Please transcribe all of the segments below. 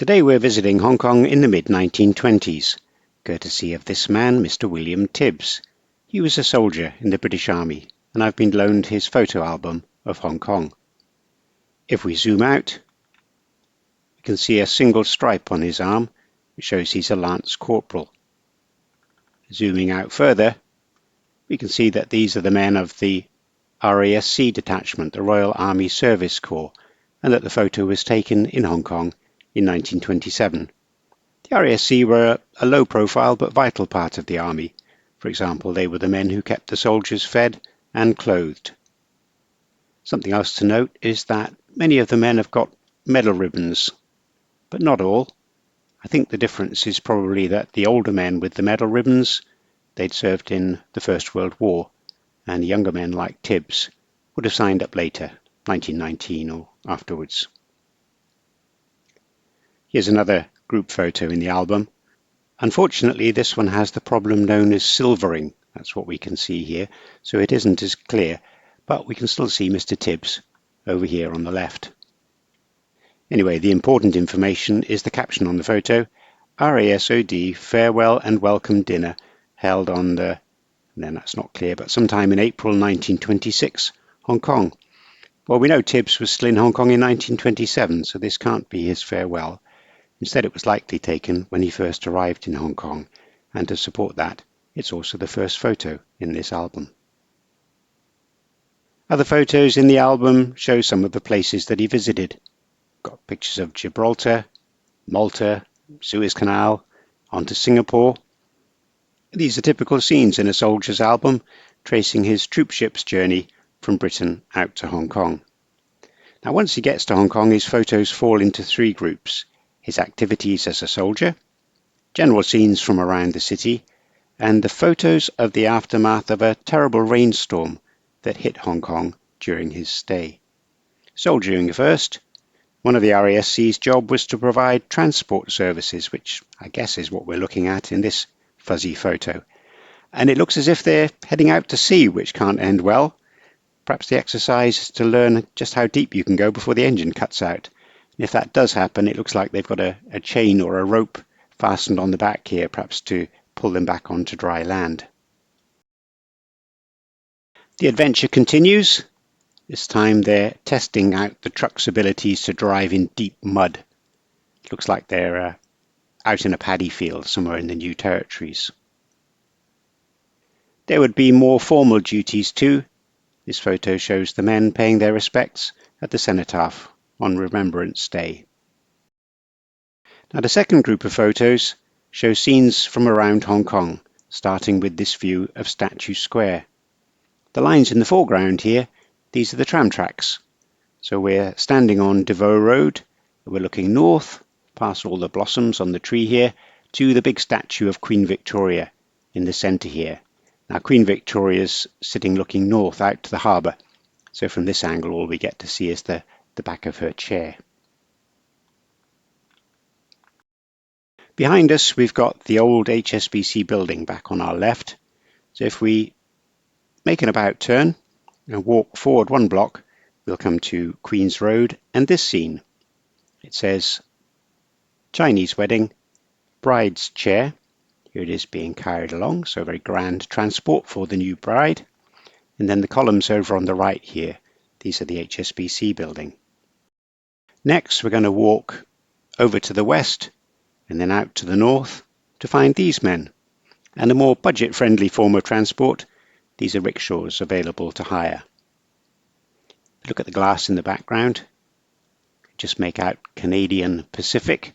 Today we're visiting Hong Kong in the mid-1920s, courtesy of this man, Mr. William Tibbs. He was a soldier in the British Army, and I've been loaned his photo album of Hong Kong. If we zoom out, we can see a single stripe on his arm, which shows he's a Lance Corporal. Zooming out further, we can see that these are the men of the RASC detachment, the Royal Army Service Corps, and that the photo was taken in Hong Kong in 1927. The RASC were a low-profile but vital part of the army. For example, they were the men who kept the soldiers fed and clothed. Something else to note is that many of the men have got medal ribbons, but not all. I think the difference is probably that the older men with the medal ribbons, they'd served in the First World War, and younger men like Tibbs would have signed up later, 1919 or afterwards. Here's another group photo in the album. Unfortunately, this one has the problem known as silvering. That's what we can see here, so it isn't as clear, but we can still see Mr. Tibbs over here on the left. Anyway, the important information is the caption on the photo, RASOD Farewell and Welcome Dinner, held on the, then that's not clear, but sometime in April 1926, Hong Kong. Well, we know Tibbs was still in Hong Kong in 1927, so this can't be his farewell. Instead, it was likely taken when he first arrived in Hong Kong, and to support that, it's also the first photo in this album. Other photos in the album show some of the places that he visited. Got pictures of Gibraltar, Malta, Suez Canal, on to Singapore. These are typical scenes in a soldier's album, tracing his troopship's journey from Britain out to Hong Kong. Now, once he gets to Hong Kong, his photos fall into three groups: his activities as a soldier, general scenes from around the city, and the photos of the aftermath of a terrible rainstorm that hit Hong Kong during his stay. Soldiering first, one of the RASC's job was to provide transport services, which I guess is what we're looking at in this fuzzy photo. And it looks as if they're heading out to sea, which can't end well. Perhaps the exercise is to learn just how deep you can go before the engine cuts out. And if that does happen, it looks like they've got a chain or a rope fastened on the back here, perhaps to pull them back onto dry land. The adventure continues. This time they're testing out the truck's abilities to drive in deep mud. It looks like they're out in a paddy field somewhere in the New Territories. There would be more formal duties too. This photo shows the men paying their respects at the cenotaph on Remembrance Day. Now, the second group of photos show scenes from around Hong Kong, starting with this view of Statue Square. The lines in the foreground here, these are the tram tracks. So we're standing on Devoe Road, we're looking north, past all the blossoms on the tree here, to the big statue of Queen Victoria in the centre here. Now, Queen Victoria's sitting looking north out to the harbour, so from this angle all we get to see is the back of her chair. Behind us we've got the old HSBC building back on our left, so if we make an about turn and walk forward one block, we'll come to Queen's Road and this scene. It says Chinese wedding, bride's chair. Here it is being carried along, so very grand transport for the new bride. And then the columns over on the right here, these are the HSBC building. Next, we're going to walk over to the west and then out to the north to find these men. And a more budget-friendly form of transport, these are rickshaws available to hire. Look at the glass in the background. Just make out Canadian Pacific.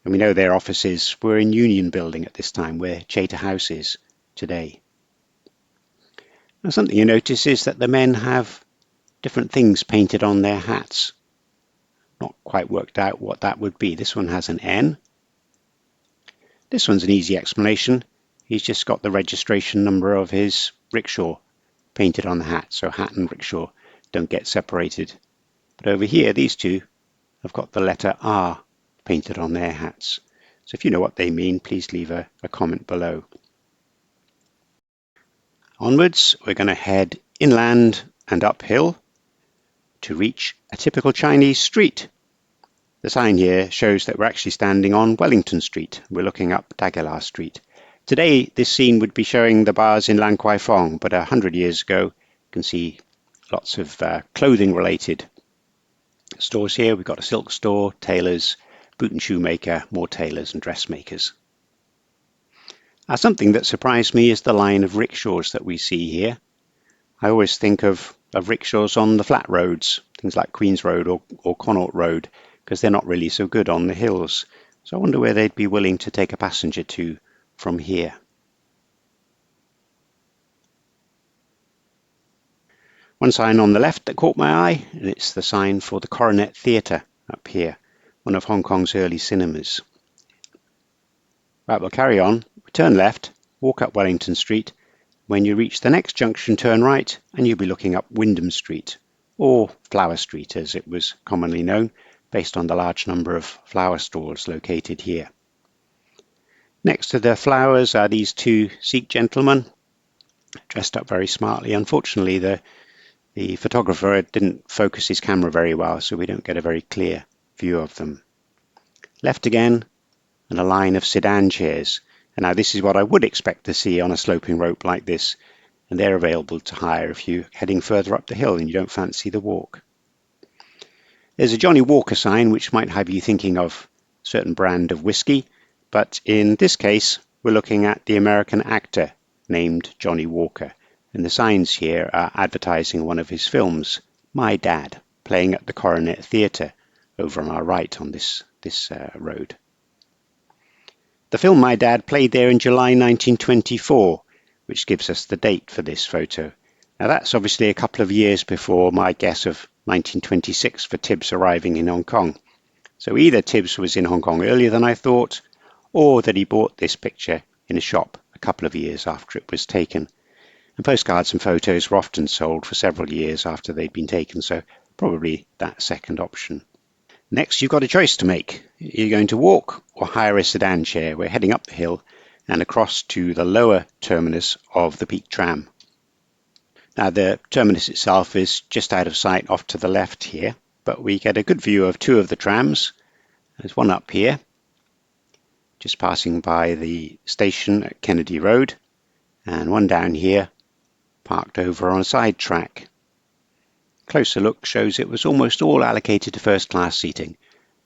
And we know their offices were in Union Building at this time, where Chater House is today. Now, something you notice is that the men have different things painted on their hats. Not quite worked out what that would be. This one has an N. This one's an easy explanation. He's just got the registration number of his rickshaw painted on the hat, so hat and rickshaw don't get separated. But over here, these two have got the letter R painted on their hats. So if you know what they mean, please leave a comment below. Onwards, we're going to head inland and uphill to reach a typical Chinese street. The sign here shows that we're actually standing on Wellington Street. We're looking up Daguilar Street. Today, this scene would be showing the bars in Lan Kwai Fong, but 100 years ago, you can see lots of clothing-related stores here. We've got a silk store, tailors, boot and shoemaker, more tailors and dressmakers. Something that surprised me is the line of rickshaws that we see here. I always think of rickshaws on the flat roads, things like Queen's Road or Connaught Road, because they're not really so good on the hills. So I wonder where they'd be willing to take a passenger to from here. One sign on the left that caught my eye, and it's the sign for the Coronet Theatre up here, one of Hong Kong's early cinemas. Right, we'll carry on. Turn left, walk up Wellington Street. When you reach the next junction, turn right, and you'll be looking up Wyndham Street, or Flower Street as it was commonly known, based on the large number of flower stalls located here. Next to the flowers are these two Sikh gentlemen, dressed up very smartly. Unfortunately, the photographer didn't focus his camera very well, so we don't get a very clear view of them. Left again, and a line of sedan chairs. And now this is what I would expect to see on a sloping rope like this, and they're available to hire if you're heading further up the hill and you don't fancy the walk. There's a Johnny Walker sign which might have you thinking of a certain brand of whiskey, but in this case we're looking at the American actor named Johnny Walker, and the signs here are advertising one of his films, My Dad, playing at the Coronet Theatre over on our right on this road. The film My Dad played there in July 1924, which gives us the date for this photo. Now that's obviously a couple of years before my guess of 1926 for Tibbs arriving in Hong Kong. So either Tibbs was in Hong Kong earlier than I thought, or that he bought this picture in a shop a couple of years after it was taken. And postcards and photos were often sold for several years after they'd been taken, so probably that second option. Next, you've got a choice to make. You're going to walk or hire a sedan chair. We're heading up the hill and across to the lower terminus of the Peak Tram. Now, the terminus itself is just out of sight off to the left here, but we get a good view of two of the trams. There's one up here, just passing by the station at Kennedy Road, and one down here, parked over on a side track. Closer look shows it was almost all allocated to first class seating,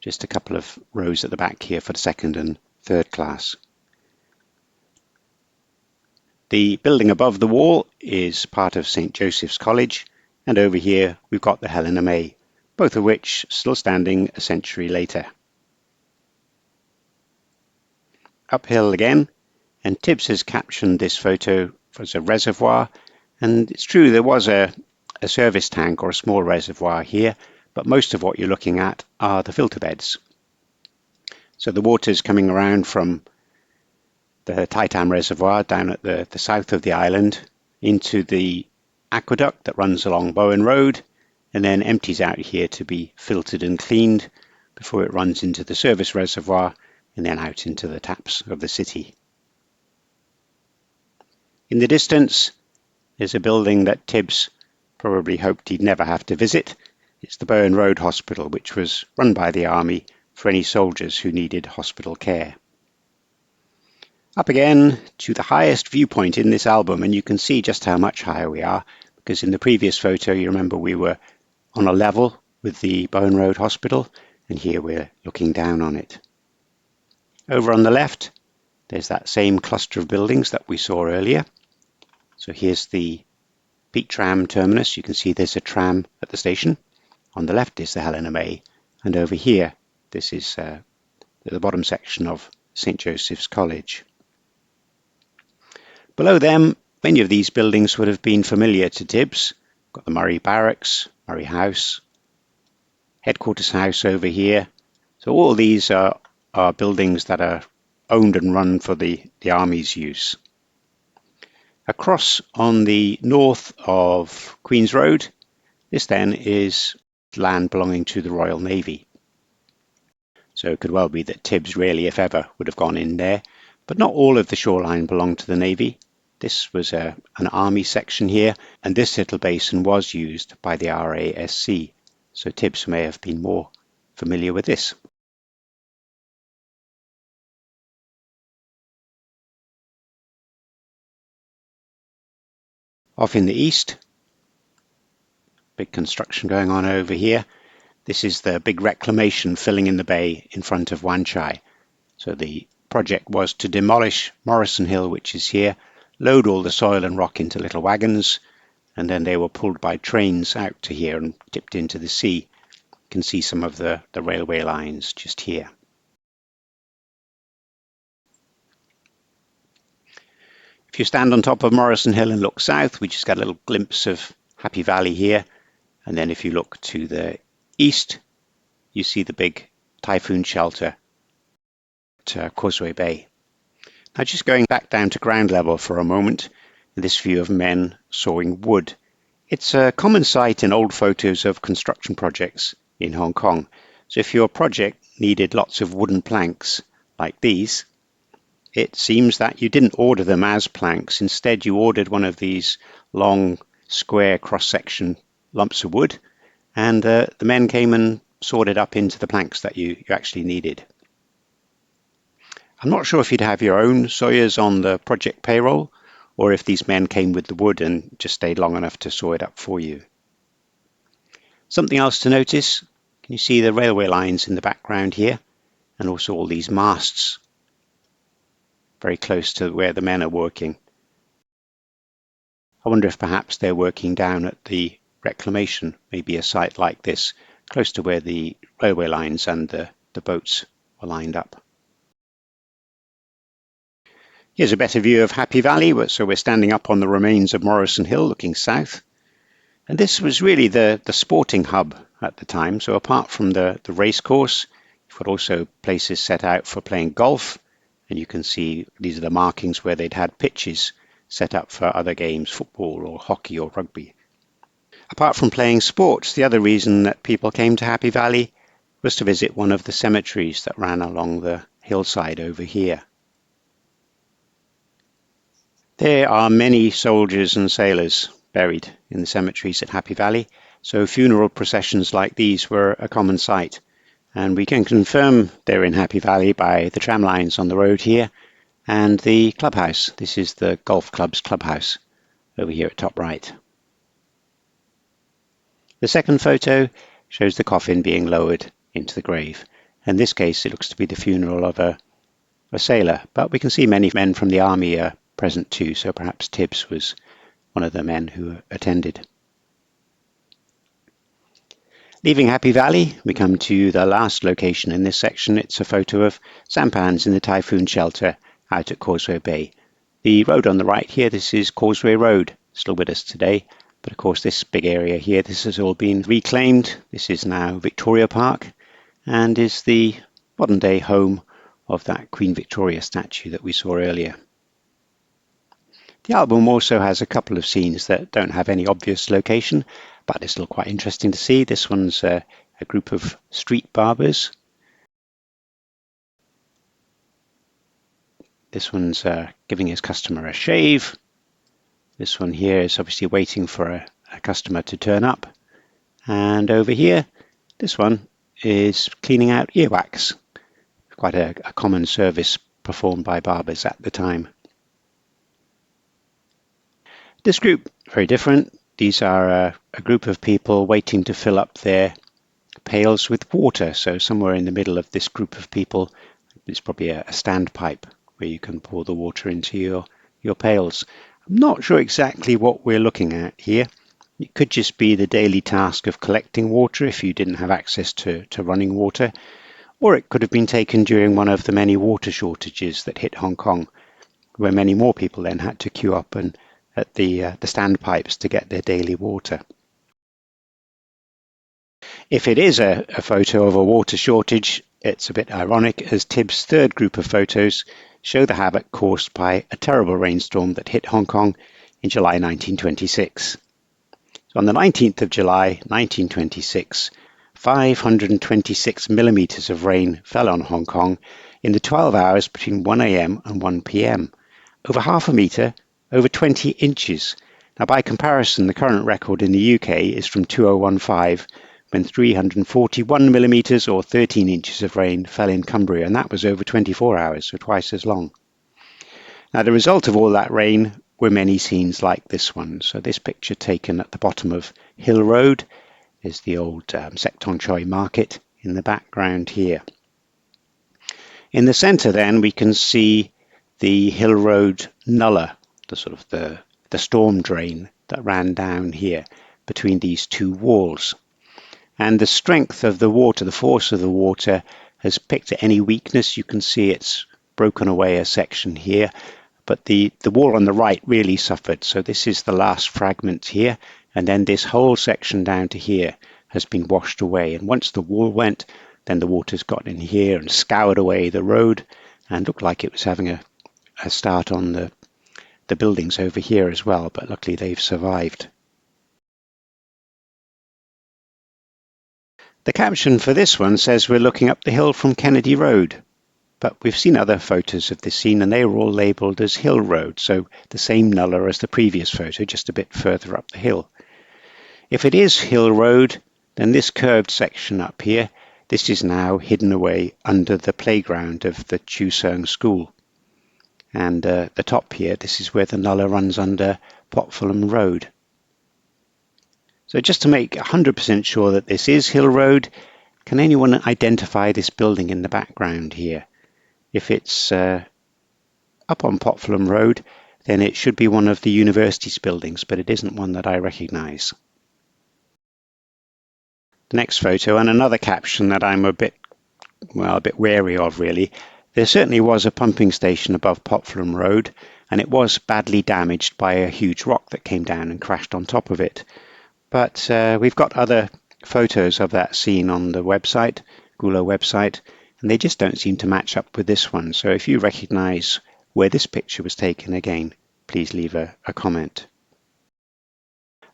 just a couple of rows at the back here for the second and third class. The building above the wall is part of St. Joseph's College, and over here we've got the Helena May, both of which still standing a century later. Uphill again, and Tibbs has captioned this photo as a reservoir, and it's true there was a service tank or a small reservoir here, but most of what you're looking at are the filter beds. So the water's coming around from the Tai Tam Reservoir down at the south of the island into the aqueduct that runs along Bowen Road and then empties out here to be filtered and cleaned before it runs into the service reservoir and then out into the taps of the city. In the distance, there's a building that Tibbs probably hoped he'd never have to visit. It's the Bowen Road Hospital, which was run by the army for any soldiers who needed hospital care. Up again to the highest viewpoint in this album, and you can see just how much higher we are, because in the previous photo you remember we were on a level with the Bowen Road Hospital, and here we're looking down on it. Over on the left there's that same cluster of buildings that we saw earlier. So here's the Peak Tram terminus. You can see there's a tram at the station. On the left is the Helena May, and over here this is the bottom section of St. Joseph's College. Below them, many of these buildings would have been familiar to Tibbs. Got the Murray Barracks, Murray House, Headquarters House over here. So all these are buildings that are owned and run for the Army's use. Across on the north of Queen's Road, this then is land belonging to the Royal Navy. So it could well be that Tibbs really, if ever, would have gone in there. But not all of the shoreline belonged to the Navy. This was an Army section here, and this little basin was used by the RASC. So Tibbs may have been more familiar with this. Off in the east, big construction going on over here. This is the big reclamation filling in the bay in front of Wan Chai. So the project was to demolish Morrison Hill, which is here, load all the soil and rock into little wagons, and then they were pulled by trains out to here and tipped into the sea. You can see some of the railway lines just here. If you stand on top of Morrison Hill and look south, we just got a little glimpse of Happy Valley here. And then if you look to the east, you see the big typhoon shelter at Causeway Bay. Now just going back down to ground level for a moment, this view of men sawing wood. It's a common sight in old photos of construction projects in Hong Kong. So if your project needed lots of wooden planks like these, it seems that you didn't order them as planks. Instead, you ordered one of these long, square cross-section lumps of wood, and the men came and sawed it up into the planks that you actually needed. I'm not sure if you'd have your own sawyers on the project payroll, or if these men came with the wood and just stayed long enough to saw it up for you. Something else to notice, can you see the railway lines in the background here, and also all these masts very close to where the men are working. I wonder if perhaps they're working down at the reclamation, maybe a site like this, close to where the railway lines and the boats were lined up. Here's a better view of Happy Valley, so we're standing up on the remains of Morrison Hill looking south. And this was really the sporting hub at the time, so apart from the race course, you've got also places set out for playing golf. And you can see these are the markings where they'd had pitches set up for other games, football or hockey or rugby. Apart from playing sports, the other reason that people came to Happy Valley was to visit one of the cemeteries that ran along the hillside over here. There are many soldiers and sailors buried in the cemeteries at Happy Valley, so funeral processions like these were a common sight. And we can confirm they're in Happy Valley by the tram lines on the road here and the clubhouse. This is the golf club's clubhouse over here at top right. The second photo shows the coffin being lowered into the grave. In this case, it looks to be the funeral of a sailor, but we can see many men from the army are present too, so perhaps Tibbs was one of the men who attended. Leaving Happy Valley, we come to the last location in this section. It's a photo of sampans in the typhoon shelter out at Causeway Bay. The road on the right here, this is Causeway Road, still with us today. But of course this big area here, this has all been reclaimed. This is now Victoria Park and is the modern day home of that Queen Victoria statue that we saw earlier. The album also has a couple of scenes that don't have any obvious location, but it's still quite interesting to see. This one's a group of street barbers. This one's giving his customer a shave. This one here is obviously waiting for a customer to turn up. And over here, this one is cleaning out earwax. Quite a common service performed by barbers at the time. This group, very different. These are a group of people waiting to fill up their pails with water. So somewhere in the middle of this group of people, there's probably a standpipe where you can pour the water into your pails. I'm not sure exactly what we're looking at here. It could just be the daily task of collecting water if you didn't have access to running water, or it could have been taken during one of the many water shortages that hit Hong Kong, where many more people then had to queue up and at the standpipes to get their daily water. If it is a photo of a water shortage, it's a bit ironic as Tibbs' third group of photos show the havoc caused by a terrible rainstorm that hit Hong Kong in July 1926. So on the 19th of July 1926, 526 millimeters of rain fell on Hong Kong in the 12 hours between 1 a.m. and 1 p.m. Over half a metre, over 20 inches. Now by comparison, the current record in the UK is from 2015 when 341 millimetres or 13 inches of rain fell in Cumbria, and that was over 24 hours, so twice as long. Now the result of all that rain were many scenes like this one. So this picture taken at the bottom of Hill Road is the old Secton Choi market in the background here. In the centre then we can see the Hill Road nullah, the sort of the storm drain that ran down here between these two walls. And the strength of the water, the force of the water, has picked at any weakness. You can see it's broken away a section here, but the wall on the right really suffered. So this is the last fragment here, and then this whole section down to here has been washed away. And once the wall went, then the water's got in here and scoured away the road and looked like it was having a start on the buildings over here as well, but luckily they've survived. The caption for this one says we're looking up the hill from Kennedy Road, but we've seen other photos of this scene and they were all labelled as Hill Road, so the same nullah as the previous photo, just a bit further up the hill. If it is Hill Road, then this curved section up here, this is now hidden away under the playground of the Chuseung School. And the top here, this is where the nullah runs under Potfulham Road. So just to make 100% sure that this is Hill Road, can anyone identify this building in the background here? If it's up on Potfulham Road, then it should be one of the university's buildings, but it isn't one that I recognise. The next photo, and another caption that I'm a bit wary of really. There certainly was a pumping station above Potfulham Road, and it was badly damaged by a huge rock that came down and crashed on top of it. But we've got other photos of that scene on the website, Gulo website, and they just don't seem to match up with this one. So if you recognise where this picture was taken again, please leave a comment.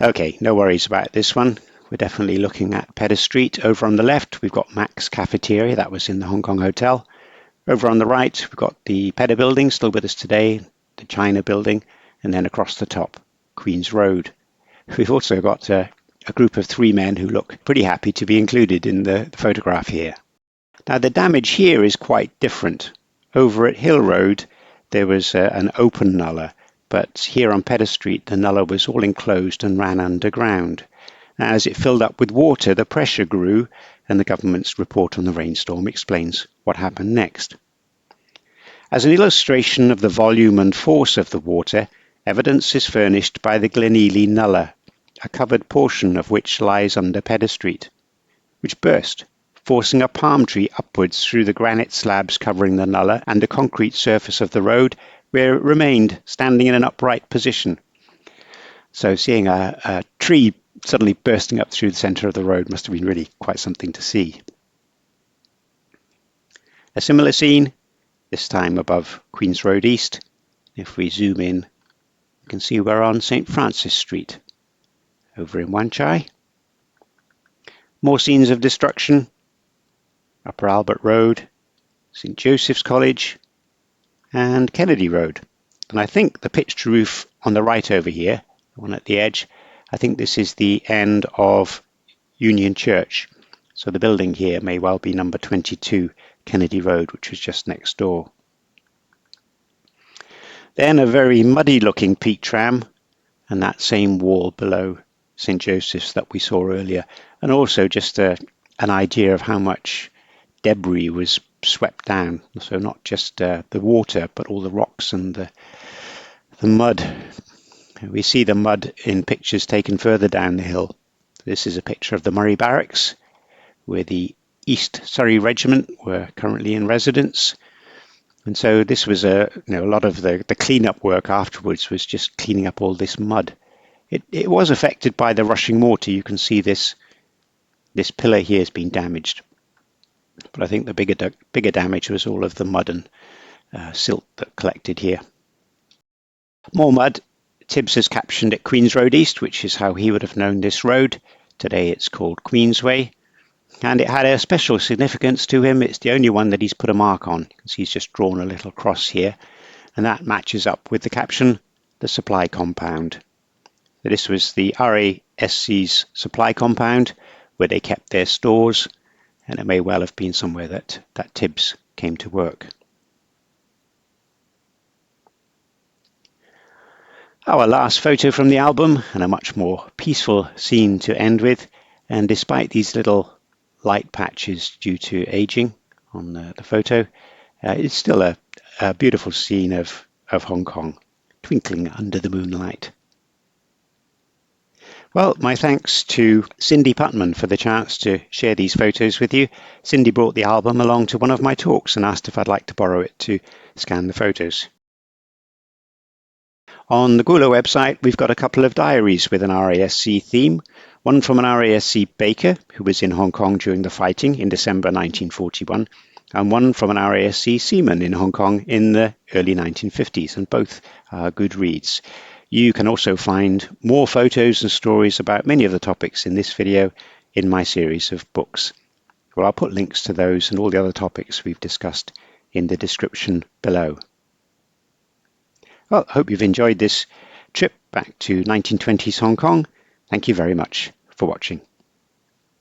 Okay, no worries about this one. We're definitely looking at Pedder Street. Over on the left, we've got Mac's Cafeteria. That was in the Hong Kong Hotel. Over on the right, we've got the Pedder Building, still with us today, the China Building, and then across the top, Queen's Road. We've also got a group of three men who look pretty happy to be included in the photograph here. Now the damage here is quite different. Over at Hill Road there was an open nullah, but here on Pedder Street the nullah was all enclosed and ran underground. As it filled up with water, the pressure grew, and the government's report on the rainstorm explains what happened next. As an illustration of the volume and force of the water, evidence is furnished by the Glenealy nullah, a covered portion of which lies under Pedder Street, which burst, forcing a palm tree upwards through the granite slabs covering the nullah and the concrete surface of the road, where it remained standing in an upright position. So seeing a tree suddenly bursting up through the centre of the road must have been really quite something to see. A similar scene, this time above Queen's Road East. If we zoom in, you can see we're on St. Francis Street, over in Wan Chai. More scenes of destruction, Upper Albert Road, St. Joseph's College, and Kennedy Road. And I think the pitched roof on the right over here, the one at the edge, I think this is the end of Union Church. So the building here may well be number 22 Kennedy Road, which was just next door. Then a very muddy looking peak tram and that same wall below St. Joseph's that we saw earlier. And also just an idea of how much debris was swept down. So not just the water, but all the rocks and the mud. We see the mud in pictures taken further down the hill. This is a picture of the Murray Barracks, where the East Surrey Regiment were currently in residence. And so this was a lot of the clean-up work afterwards was just cleaning up all this mud. It was affected by the rushing water. You can see this pillar here has been damaged. But I think the bigger damage was all of the mud and silt that collected here. More mud. Tibbs has captioned it Queen's Road East, which is how he would have known this road. Today it's called Queensway. And it had a special significance to him. It's the only one that he's put a mark on. You can see he's just drawn a little cross here. And that matches up with the caption, the supply compound. So this was the RASC's supply compound, where they kept their stores. And it may well have been somewhere that Tibbs came to work. Our last photo from the album, and a much more peaceful scene to end with. And despite these little light patches due to aging on the photo, it's still a beautiful scene of Hong Kong, twinkling under the moonlight. Well, my thanks to Cindy Putman for the chance to share these photos with you. Cindy brought the album along to one of my talks and asked if I'd like to borrow it to scan the photos. On the Gula website, we've got a couple of diaries with an RASC theme. One from an RASC baker who was in Hong Kong during the fighting in December 1941, and one from an RASC seaman in Hong Kong in the early 1950s, and both are good reads. You can also find more photos and stories about many of the topics in this video in my series of books. Well, I'll put links to those and all the other topics we've discussed in the description below. Well, I hope you've enjoyed this trip back to 1920s Hong Kong. Thank you very much for watching.